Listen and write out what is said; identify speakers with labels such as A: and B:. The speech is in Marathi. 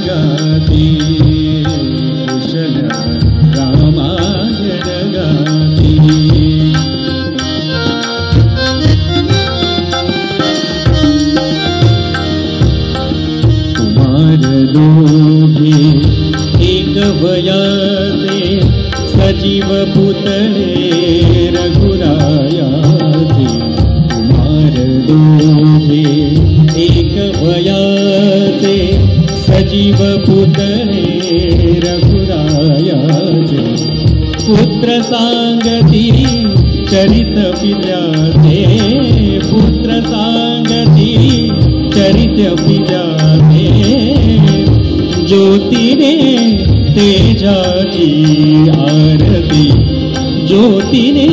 A: गाती कुशल रामायण गाती कुमार दोघे एक वयाचे सजीव पुतळे रघुरायाचे कुमार दोघे एक वयाचे सजीव पुतळे रघुरायाचे पुत्र सांगती चरित पित्याचे पुत्र सांगती चरित पित्याचे ज्योतिने तेजाची आरती ज्योतिने